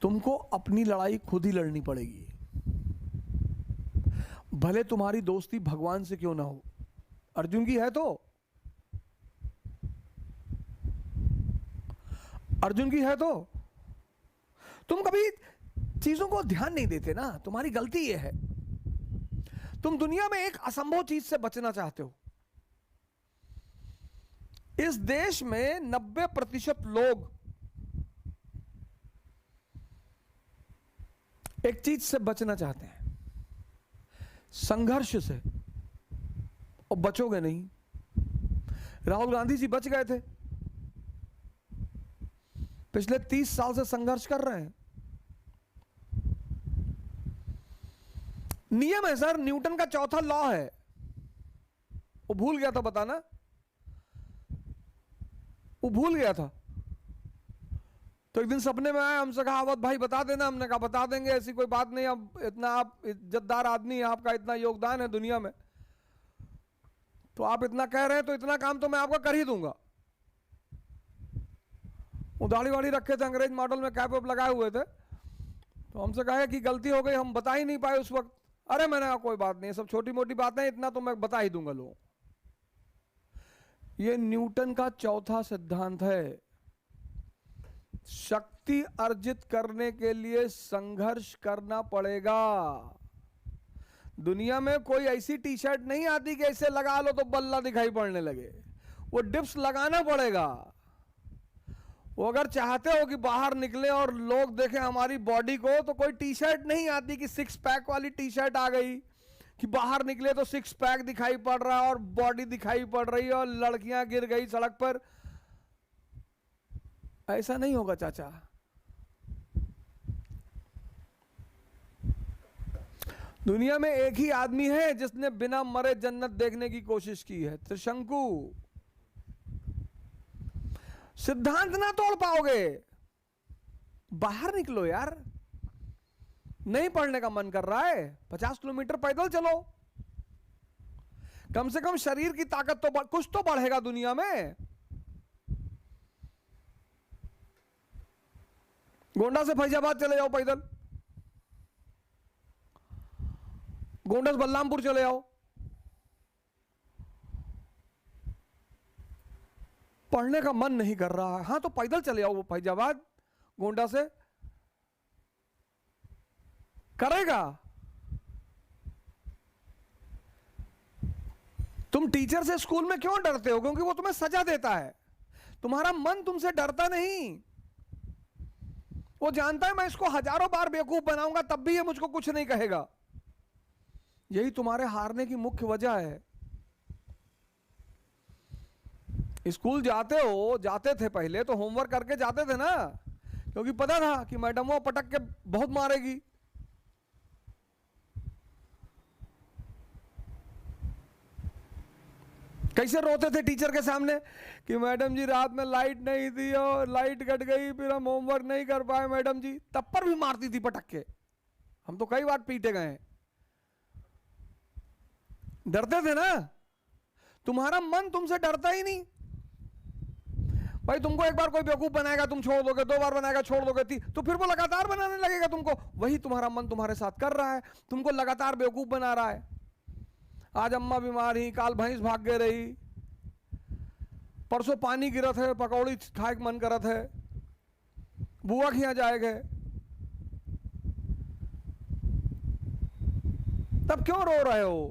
तुमको अपनी लड़ाई खुद ही लड़नी पड़ेगी, भले तुम्हारी दोस्ती भगवान से क्यों ना हो। अर्जुन की है तो, अर्जुन की है तो। तुम कभी चीजों को ध्यान नहीं देते ना, तुम्हारी गलती यह है। तुम दुनिया में एक असंभव चीज से बचना चाहते हो। इस देश में 90% लोग एक चीज से बचना चाहते हैं, संघर्ष से, और बचोगे नहीं। राहुल गांधी जी बच गए थे, पिछले 30 साल से संघर्ष कर रहे हैं। नियम है सर, न्यूटन का चौथा लॉ है, वो भूल गया था बताना, वो भूल गया था। तो एक दिन सपने में आया, हमसे कहा अवध भाई बता देना। हमने कहा बता देंगे, ऐसी कोई बात नहीं, अब इतना आप इज्जतदार आदमी हैं, आपका इतना योगदान है दुनिया में, तो आप इतना कह रहे हैं तो इतना काम तो मैं आपका कर ही दूंगा। वो दाढ़ी वाड़ी रखे थे, अंग्रेज मॉडल में कैप वैप लगाए हुए थे, तो हमसे कहा कि गलती हो गई, हम बता ही नहीं पाए उस वक्त। अरे मैंने कहा कोई बात नहीं, सब छोटी मोटी बातें, इतना तो मैं बता ही दूंगा लोगों। ये न्यूटन का चौथा सिद्धांत है। शक्ति अर्जित करने के लिए संघर्ष करना पड़ेगा। दुनिया में कोई ऐसी टी शर्ट नहीं आती कि ऐसे लगा लो तो बल्ला दिखाई पड़ने लगे, वो डिप्स लगाना पड़ेगा। वो अगर चाहते हो कि बाहर निकले और लोग देखें हमारी बॉडी को, तो कोई टी शर्ट नहीं आती कि 6 पैक वाली टी शर्ट आ गई कि बाहर निकले तो 6 पैक दिखाई पड़ रहा है और बॉडी दिखाई पड़ रही है और लड़कियां गिर गई सड़क पर। ऐसा नहीं होगा चाचा। दुनिया में एक ही आदमी है जिसने बिना मरे जन्नत देखने की कोशिश की है, त्रिशंकु। सिद्धांत ना तोड़ पाओगे, बाहर निकलो यार। नहीं पढ़ने का मन कर रहा है, 50 किलोमीटर पैदल चलो, कम से कम शरीर की ताकत तो कुछ तो बढ़ेगा दुनिया में। गोंडा से फैजाबाद चले जाओ पैदल, गोंडा से बलरामपुर चले जाओ। पढ़ने का मन नहीं कर रहा है, हाँ तो पैदल चले जाओ, वो फैजाबाद गोंडा से करेगा। तुम टीचर से स्कूल में क्यों डरते हो? क्योंकि वो तुम्हें सजा देता है। तुम्हारा मन तुमसे डरता नहीं, वो जानता है मैं इसको हजारों बार बेवकूफ बनाऊंगा तब भी ये मुझको कुछ नहीं कहेगा। यही तुम्हारे हारने की मुख्य वजह है। स्कूल जाते थे पहले तो होमवर्क करके जाते थे ना, क्योंकि पता था कि मैडम वो पटक के बहुत मारेगी। कैसे रोते थे टीचर के सामने कि मैडम जी रात में लाइट नहीं थी और लाइट कट गई, फिर हम होमवर्क नहीं कर पाए मैडम जी। तब पर भी मारती थी पटक के, हम तो कई बार पीटे गए। डरते थे ना। तुम्हारा मन तुमसे डरता ही नहीं भाई। तुमको एक बार कोई बेवकूफ बनाएगा तुम छोड़ दोगे, 2 बार बनाएगा छोड़ दोगे, तो फिर वो लगातार बनाने लगेगा तुमको। वही तुम्हारा मन तुम्हारे साथ कर रहा है, तुमको लगातार बेवकूफ बना रहा है। आज अम्मा बीमार ही, काल भैंस भाग गए रही, परसों पानी गिरत है, पकौड़ी खाए के मन करत है, बुआ के यहां जाए गए, तब क्यों रो रहे हो?